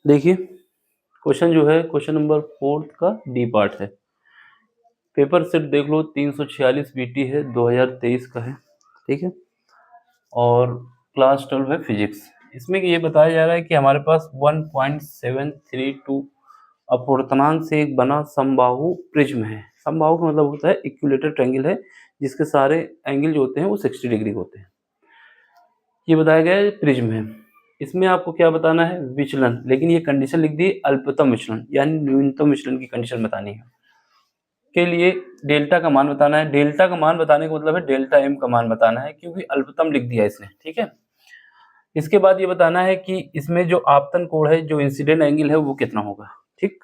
देखिए क्वेश्चन जो है क्वेश्चन नंबर 4 का डी पार्ट है। पेपर सेट देख लो 346 बीटी है, 2023 का है, ठीक है। और क्लास 12 है फिजिक्स। इसमें ये बताया जा रहा है कि हमारे पास 1.732 अपूर्णांक से एक बना समबाहु प्रिज्म है। समबाहु का मतलब होता है इक्विलेटरल ट्रायंगल है जिसके सारे एंगल जो होते हैं वो 60 डिग्री होते हैं। ये बताया गया है प्रिज्म है। इसमें आपको क्या बताना है? विचलन। लेकिन ये कंडीशन लिख दी अल्पतम विचलन यानी न्यूनतम विचलन की कंडीशन बतानी है। के लिए डेल्टा का मान बताना है। डेल्टा का मान बताने का मतलब है डेल्टा एम का मान बताना है, क्योंकि अल्पतम लिख दिया इसने, ठीक है। इसके बाद ये बताना है कि इसमें जो आपतन कोण है, जो इंसिडेंट एंगल है, वो कितना होगा, ठीक।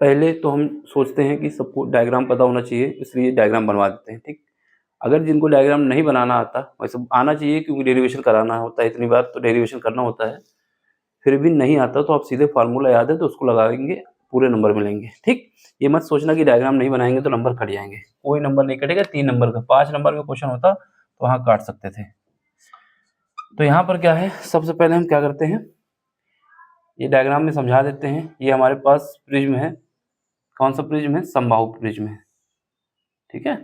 पहले तो हम सोचते हैं कि सबको डायग्राम पता होना चाहिए, इसलिए डायग्राम बनवा देते हैं, ठीक। अगर जिनको डायग्राम नहीं बनाना आता, वैसे आना चाहिए क्योंकि डेरिवेशन कराना होता है, इतनी बार तो डेरिवेशन करना होता है, फिर भी नहीं आता तो आप सीधे फार्मूला याद है तो उसको लगाएंगे, पूरे नंबर मिलेंगे, ठीक। ये मत सोचना कि डायग्राम नहीं बनाएंगे तो नंबर कट जाएंगे, कोई नंबर नहीं कटेगा। 3 नंबर का 5 नंबर का क्वेश्चन होता तो वहाँ काट सकते थे। तो यहाँ पर क्या है, सबसे पहले हम क्या करते हैं, ये डायग्राम में समझा देते हैं। ये हमारे पास प्रिज्म है। कौन सा प्रिज्म है? समबाहु प्रिज्म है, ठीक है।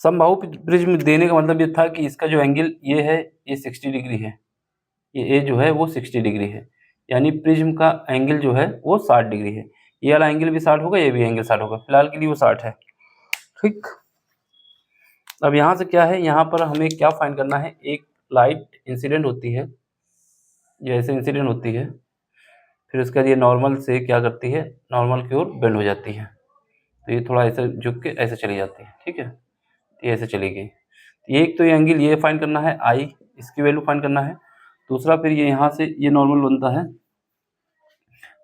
समबाहु प्रिज्म देने का मतलब ये था कि इसका जो एंगल ये है, ये 60 डिग्री है, ये जो है वो 60 डिग्री है, यानी प्रिज्म का एंगल जो है वो 60 डिग्री है। ये वाला एंगल भी 60 होगा, ये भी एंगल 60 होगा, फिलहाल के लिए वो 60 है, ठीक। अब यहाँ से क्या है, यहाँ पर हमें क्या फाइंड करना है, एक लाइट इंसिडेंट होती है, जैसे इंसिडेंट होती है, फिर उसके बाद ये नॉर्मल से क्या करती है, नॉर्मल की ओर बेंड हो जाती है, तो ये थोड़ा ऐसे झुक के ऐसे चली जाती है, ठीक है, ये ऐसे चली गई। एक तो ये एंगल ये फाइंड करना है आई, इसकी वैल्यू फाइंड करना है। दूसरा फिर ये यहाँ से ये नॉर्मल बनता है,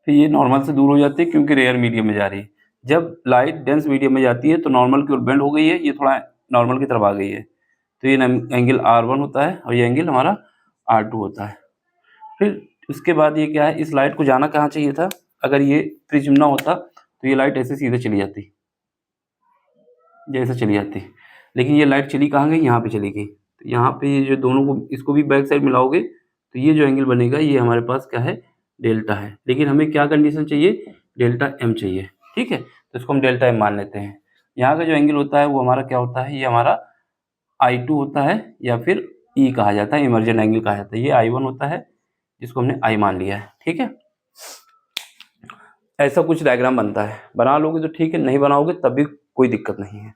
फिर ये नॉर्मल से दूर हो जाती है क्योंकि रेयर मीडियम में जा रही है। जब लाइट डेंस मीडियम में जाती है तो नॉर्मल की ओर बेंड हो गई है, ये थोड़ा नॉर्मल की तरफ आ गई है, तो ये एंगल R1 होता है और ये एंगल हमारा R2 होता है। फिर उसके बाद ये क्या है, इस लाइट को जाना कहाँ चाहिए था, अगर ये प्रिज्म ना होता तो ये लाइट ऐसे सीधे चली जाती, जैसे चली जाती, लेकिन ये लाइट चली कहाँ गई, यहाँ पे चली गई। तो यहाँ पे ये जो दोनों को, इसको भी बैक साइड मिलाओगे तो ये जो एंगल बनेगा ये हमारे पास क्या है, डेल्टा है। लेकिन हमें क्या कंडीशन चाहिए, डेल्टा एम चाहिए, ठीक है। तो इसको हम डेल्टा एम मान लेते हैं। यहाँ का जो एंगल होता है वो हमारा क्या होता है, ये हमारा I2 होता है, या फिर E कहा जाता है, इमर्जेंट एंगल कहा जाता है। ये I1 होता है जिसको हमने I मान लिया है, ठीक है। ऐसा कुछ डायग्राम बनता है, बना लोगे तो ठीक है, नहीं बनाओगे तब भी कोई दिक्कत नहीं है।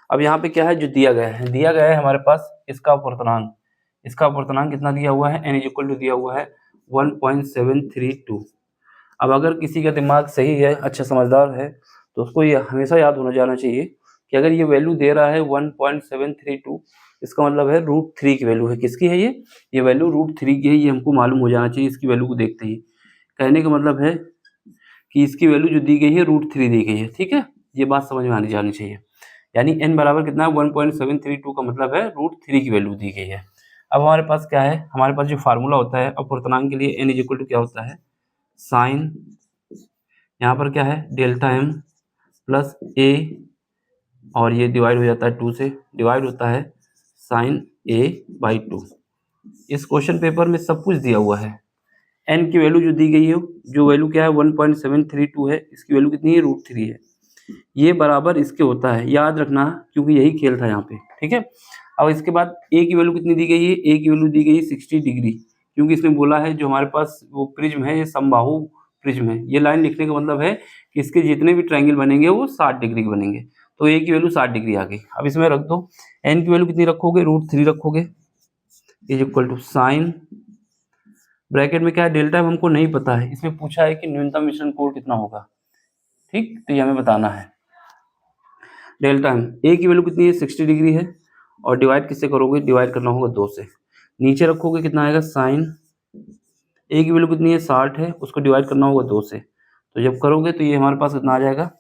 अब यहाँ पे क्या है, जो दिया गया है, दिया गया है हमारे पास इसका अपवर्तनांक। इसका अपवर्तनांक कितना दिया हुआ है, n = दिया हुआ है 1.732। अब अगर किसी का दिमाग सही है, अच्छा समझदार है, तो उसको ये हमेशा याद होना जाना चाहिए कि अगर ये वैल्यू दे रहा है 1.732, इसका मतलब है √3 की वैल्यू है। किसकी है ये वैल्यू √3 की है, ये हमको मालूम हो जाना चाहिए इसकी वैल्यू को देखते ही। कहने का मतलब है कि इसकी वैल्यू जो दी गई है √3 दी गई है, ठीक है। ये बात समझ में आनी जानी चाहिए। यानी n बराबर कितना है, 1.732 का मतलब है √3 की वैल्यू दी गई है। अब हमारे पास क्या है, हमारे पास जो फार्मूला होता है अपवर्तनांक के लिए, n = क्या होता है, साइन, यहाँ पर क्या है, डेल्टा एम प्लस ए, और ये डिवाइड हो जाता है 2 से, डिवाइड होता है साइन a/2। इस क्वेश्चन पेपर में सब कुछ दिया हुआ है। n की वैल्यू जो दी गई है, जो वैल्यू क्या है 1.732 है, इसकी वैल्यू कितनी है, √3 है। ये बराबर इसके होता है, याद रखना, क्योंकि यही खेल था यहाँ पे, ठीक है। अब इसके बाद a की वैल्यू कितनी दी गई है, a की वैल्यू दी गई है 60 डिग्री, क्योंकि इसने बोला है जो हमारे पास वो प्रिज्म है, ये समबाहु प्रिज्म है। ये लाइन लिखने का मतलब है कि इसके जितने भी ट्रायंगल बनेंगे वो 60 डिग्री के बनेंगे। तो a की वैल्यू 60 डिग्री आ गई। अब इसमें रख दो, n की वैल्यू कितनी रखोगे, √3 रखोगे, = साइन, ब्रैकेट में क्या है, डेल्टा हमको नहीं पता है, इसमें पूछा है कि न्यूनतम विचलन कोण कितना होगा, ठीक, तो ये हमें बताना है। डेल्टा एम, ए की वैल्यू कितनी है, 60 डिग्री है, और डिवाइड किससे करोगे, डिवाइड करना होगा 2 से, नीचे रखोगे कितना आएगा, साइन, ए की वैल्यू कितनी है, 60 है, उसको डिवाइड करना होगा 2 से, तो जब करोगे तो ये हमारे पास कितना आ जाएगा,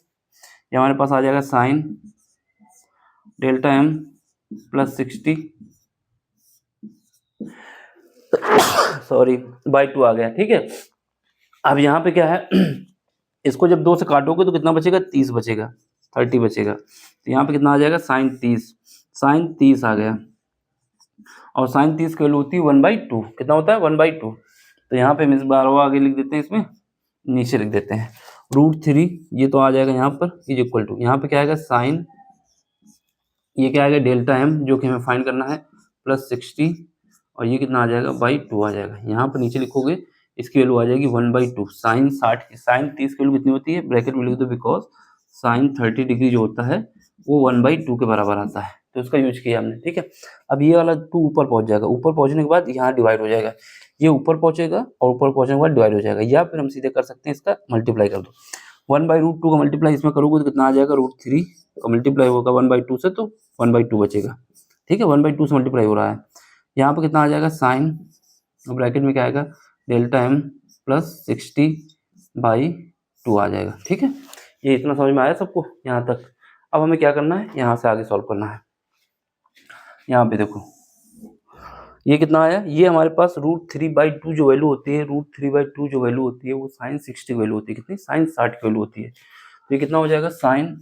ये हमारे पास आ जाएगा साइन डेल्टा एम प्लस 60 /2 आ गया, ठीक है। अब यहाँ पे क्या है, इसको जब 2 से काटोगे तो कितना बचेगा, 30 बचेगा, 30 बचेगा। तो यहाँ पे कितना आ जाएगा, साइन 30 आ गया, और साइन 30 की वैल्यू होती है 1/2। कितना होता है, 1/2। तो यहाँ पे हम इस बार आगे लिख देते हैं, इसमें नीचे लिख देते हैं √3, ये तो आ जाएगा यहाँ पर इज इक्वल टू, यहाँ पे क्या आएगा साइन, ये क्या आएगा डेल्टा एम जो कि हमें फाइंड करना है, प्लस 60, और ये कितना आ जाएगा बाई 2 आ जाएगा। यहाँ पर नीचे लिखोगे इसकी वैल्यू आ जाएगी 1/2। साइन 60 की साइन 30 की वैल्यू कितनी होती है, ब्रैकेट में लिख दो, बिकॉज साइन 30 डिग्री जो होता है वो 1/2 के बराबर आता है, तो उसका यूज किया हमने। ठीक है, अब ये वाला 2 ऊपर पहुंच जाएगा, ऊपर पहुंचने के बाद यहाँ डिवाइड हो जाएगा, ये ऊपर पहुंचेगा और ऊपर पहुंचने के बाद डिवाइड हो जाएगा, या फिर हम सीधे कर सकते हैं इसका मल्टीप्लाई कर दो। 1/√2 का मल्टीप्लाई इसमें करोगे तो कितना आ जाएगा, √3 का मल्टीप्लाई होगा 1/2 से तो 1/2 बचेगा। ठीक है, 1/2 से मल्टीप्लाई हो रहा है, यहाँ पर कितना आ जाएगा साइन, ब्रैकेट में क्या आएगा डेल्टा एम प्लस 60/2 आ जाएगा। ठीक है, ये इतना समझ में आया सबको यहाँ तक। अब हमें क्या करना है, यहाँ से आगे सॉल्व करना है। यहाँ पे देखो ये कितना आया, ये हमारे पास √3/2 जो वैल्यू होती है, √3/2 जो वैल्यू होती है वो साइन 60 की वैल्यू होती है, कितनी, साइन 60 की वैल्यू होती है। तो ये कितना हो जाएगा sine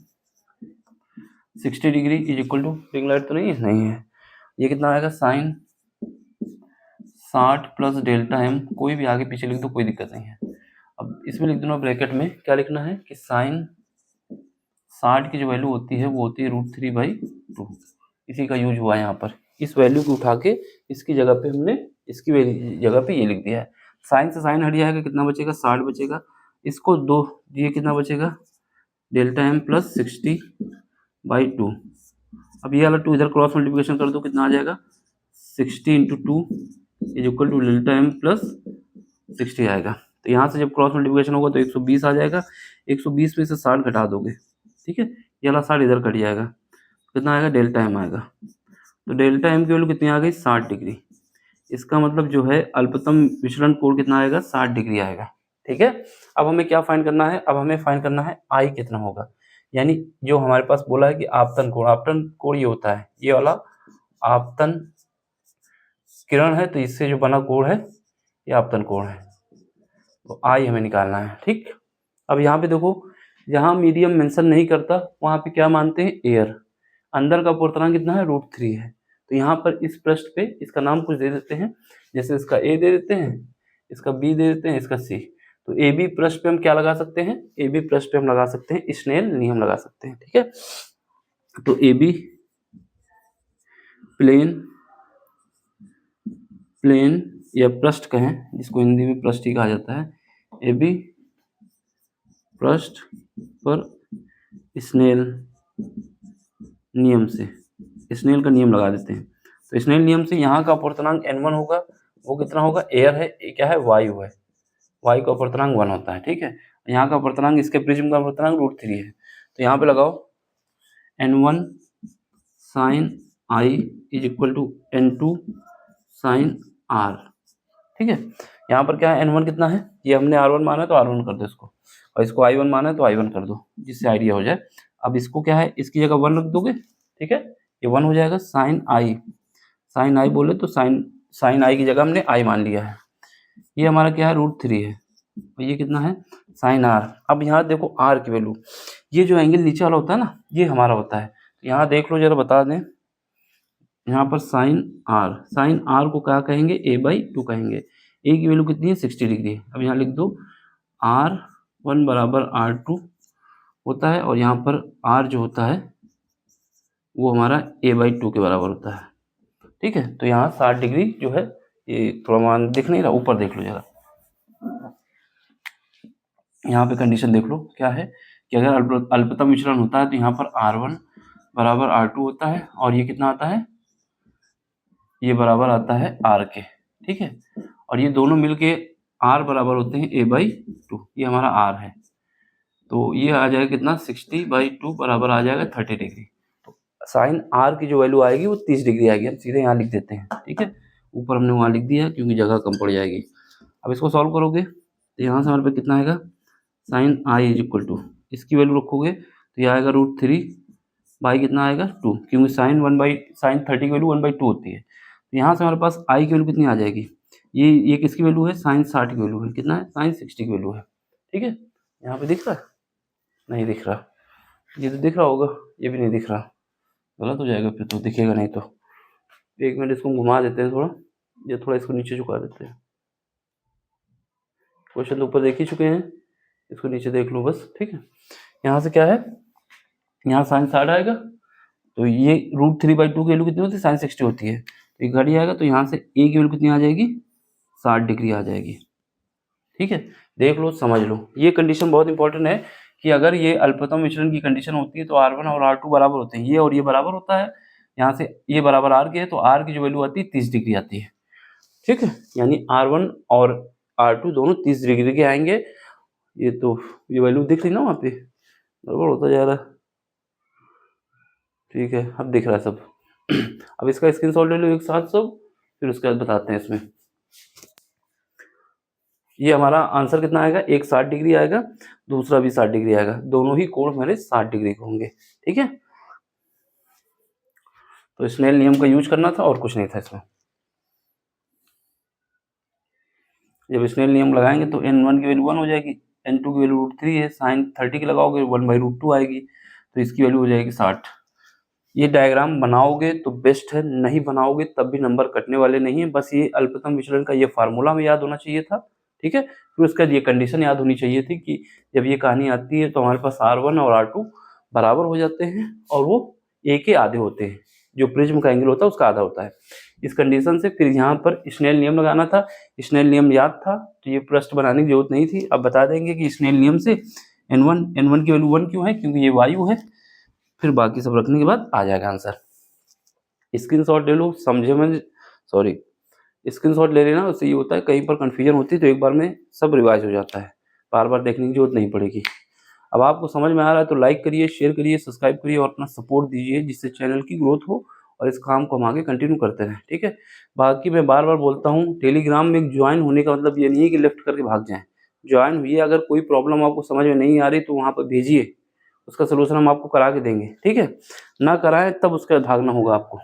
60 degree is equal to, ring light तो नहीं है, नहीं है, ये कितना आएगा साइन 60 प्लस डेल्टा एम, कोई भी आगे पीछे लिख दो कोई दिक्कत नहीं है। अब इसमें लिख दो ब्रैकेट में क्या लिखना है कि साइन 60 की जो वैल्यू होती है वो होती है √3/2, इसी का यूज हुआ है यहाँ पर। इस वैल्यू को उठा के इसकी जगह पे हमने इसकी जगह पे ये लिख दिया है। साइन से साइन हट जाएगा, कितना बचेगा 60 बचेगा, इसको 2, ये कितना बचेगा डेल्टा एम प्लस 60/2। अब ये वाला 2 इधर क्रॉस मल्टीप्लिकेशन कर दो, कितना आ जाएगा 60 into 2 is equal to delta M plus 60 आएगा। तो यहाँ से जब क्रॉस मल्टीप्लिकेशन होगा तो 120 आ जाएगा, 120 में से 60 घटा दोगे, ठीक है, ये वाला 60 इधर कट जाएगा, कितना आएगा डेल्टा एम आएगा। तो डेल्टा एम की वैल्यू कितनी आ गई 60 डिग्री, इसका मतलब जो है अल्पतम विचलन कोण कितना आएगा 60 डिग्री आएगा। ठीक है, अब हमें क्या फाइंड करना है, अब हमें फाइंड करना है आई कितना होगा, यानी जो हमारे पास बोला है कि आपतन कोण, आपतन कोण ये होता है, ये वाला आपतन किरण है तो इससे जो बना कोण है ये आपतन कोण है, तो आई हमें निकालना है। ठीक, अब यहाँ पे देखो जहाँ मीडियम मेंशन नहीं करता वहाँ पे क्या मानते हैं एयर, अंदर का पूर्णांक कितना है √3 है, तो यहाँ पर इस पृष्ठ पे इसका नाम कुछ दे देते हैं, जैसे इसका ए दे देते हैं, इसका बी दे देते हैं, इसका सी। तो ए बी पृष्ठ पे हम क्या लगा सकते हैं, ए बी पृष्ठ पे हम लगा सकते हैं स्नेल नियम लगा सकते हैं। ठीक है, तो ए बी प्लेन या पृष्ठ कहें, जिसको हिंदी में पृष्ठ ही कहा जाता है, ए बी पृष्ठ पर स्नेल नियम से, स्नेल का नियम लगा देते हैं। तो स्नेल नियम से यहाँ का अपवर्तनांक n1 होगा, वो कितना होगा, एयर है, ये क्या है वायु है, वायु का अपवर्तनांक 1 होता है। ठीक है, यहाँ का अपवर्तनांक, इसके प्रिज्म का अपवर्तनांक √3 है, तो यहाँ पे लगाओ n1 sine I is equal to n2 sine R. ठीक है, यहाँ पर क्या है n1 कितना है, ये हमने r1 माना है तो r1 कर दो इसको, और इसको i1 माना है तो i1 कर दो, जिससे आइडिया हो जाए। अब इसको क्या है, इसकी जगह 1 रख दोगे, ठीक है, ये 1 हो जाएगा, साइन आई बोले तो साइन आई की जगह हमने आई मान लिया है, ये हमारा क्या है √3 है, और ये कितना है साइन आर। अब यहाँ देखो आर की वैल्यू, ये जो एंगल नीचे वाला होता है ना ये हमारा होता है, तो यहाँ देख लो जरा बता दें, यहाँ पर साइन आर को क्या कहेंगे a/2 कहेंगे, ए की वैल्यू कितनी है 60 डिग्री है। अब यहाँ लिख दो R1 बराबर R2 होता है, और यहाँ पर R जो होता है वो हमारा a/2 के बराबर होता है। ठीक है, तो यहाँ 60 डिग्री जो है, ये थोड़ा मान दिख नहीं रहा, ऊपर देख लो जरा, यहाँ पे कंडीशन देख लो क्या है कि अगर अल्पतम विचलन होता है तो यहाँ पर R1 बराबर R2 होता है, और ये कितना आता है, ये बराबर आता है R के। ठीक है, और ये दोनों मिलके R बराबर होते हैं a/2, ये हमारा R है, तो ये आ जाएगा कितना 60/2 बराबर आ जाएगा 30 डिग्री। तो साइन R की जो वैल्यू आएगी वो 30 डिग्री आएगी, हम सीधे यहाँ लिख देते हैं। ठीक है, ऊपर हमने वहाँ लिख दिया क्योंकि जगह कम पड़ जाएगी। अब इसको सॉल्व करोगे तो यहाँ से हमारे पास कितना आएगा, sine I is equal to, इसकी वैल्यू रखोगे तो यह आएगा √3 बाई कितना आएगा 2, क्योंकि साइन 30 की वैल्यू 1/2 होती है। तो यहाँ से हमारे पास आई की वैल्यू कितनी आ जाएगी, ये किसकी वैल्यू है, साइन 60 की वैल्यू है, कितना है साइन 60 की वैल्यू है। ठीक है, यहाँ पे दिख रहा है, नहीं दिख रहा, ये तो दिख रहा होगा, ये भी नहीं दिख रहा, गलत हो जाएगा फिर तो, दिखेगा नहीं तो। एक मिनट इसको घुमा देते हैं थोड़ा, ये थोड़ा इसको नीचे झुका देते हैं। क्वेश्चन तो ऊपर देख ही चुके हैं, इसको नीचे देख लो बस, ठीक है। यहाँ से क्या है, यहाँ साइन 60 आएगा, तो ये √3/2 की वैल्यू कितनी होती है, साइन 60 होती है, तो ये घट जाएगा, तो यहाँ से ए की वैल्यू कितनी आ जाएगी, 60 डिग्री आ जाएगी, ठीक है। देख लो, समझ लो, ये कंडीशन बहुत इंपॉर्टेंट है कि अगर ये अल्पतम विचलन की कंडीशन होती है तो R1 और R2 बराबर होते हैं, ये और ये बराबर होता है, यहाँ से ये बराबर R के है, तो R की जो वैल्यू आती है 30 डिग्री आती है, ठीक है। यानी R1 और R2 दोनों 30 डिग्री के आएंगे। ये तो ये वैल्यू दिख रही ना वहाँ पे, गड़बड़ होता जा रहा है, ठीक है, अब दिख रहा है सब। अब इसका स्क्रीनशॉट ले लो एक साथ सब, फिर उसके बाद बताते हैं इसमें। ये हमारा आंसर कितना आएगा, एक 60 डिग्री आएगा, दूसरा भी 60 डिग्री आएगा, दोनों ही कोण हमारे 60 डिग्री के होंगे, ठीक है। तो स्नेल नियम का यूज करना था और कुछ नहीं था इसमें। जब स्नेल नियम लगाएंगे तो n1 की वैल्यू 1 हो जाएगी, n2 की वैल्यू √3 है, साइन 30 की लगाओगे 1/√2 आएगी, तो इसकी वैल्यू हो जाएगी 60। ये डायग्राम बनाओगे तो बेस्ट है, नहीं बनाओगे तब भी नंबर कटने वाले नहीं है। बस ये अल्पतम विचलन का ये फार्मूला में याद होना चाहिए था, ठीक है। फिर उसके बाद ये कंडीशन याद होनी चाहिए थी कि जब ये कहानी आती है तो हमारे पास R1 और R2 बराबर हो जाते हैं और वो ए के आधे होते हैं, जो प्रिज्म का एंगल होता है उसका आधा होता है। इस कंडीशन से फिर यहाँ पर स्नेल नियम लगाना था, स्नेल नियम याद था तो ये पृष्ठ बनाने की जरूरत नहीं थी। अब बता देंगे कि स्नेल नियम से n1 की वैल्यू 1 क्यों है, क्योंकि ये वायु है, फिर बाकी सब रखने के बाद आ जाएगा आंसर। स्क्रीनशॉट ले लो, समझे में, सॉरी स्क्रीनशॉट ले लेना, उससे ये होता है कहीं पर कन्फ्यूजन होती है तो एक बार में सब रिवाइज हो जाता है, बार बार देखने की जरूरत नहीं पड़ेगी। अब आपको समझ में आ रहा है तो लाइक करिए, शेयर करिए, सब्सक्राइब करिए और अपना सपोर्ट दीजिए, जिससे चैनल की ग्रोथ हो और इस काम को हम आगे कंटिन्यू करते रहें, ठीक है। बाकी मैं बार बार बोलता हूँ, टेलीग्राम में ज्वाइन होने का मतलब ये नहीं है कि लेफ्ट करके भाग जाएं। ज्वाइन हुई, अगर कोई प्रॉब्लम आपको समझ में नहीं आ रही तो वहाँ पर भेजिए, उसका सोल्यूशन हम आपको करा के देंगे, ठीक है। ना कराएं तब उसका भागना होगा आपको।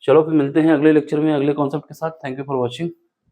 चलो फिर मिलते हैं अगले लेक्चर में अगले कॉन्सेप्ट के साथ। Thank you for watching.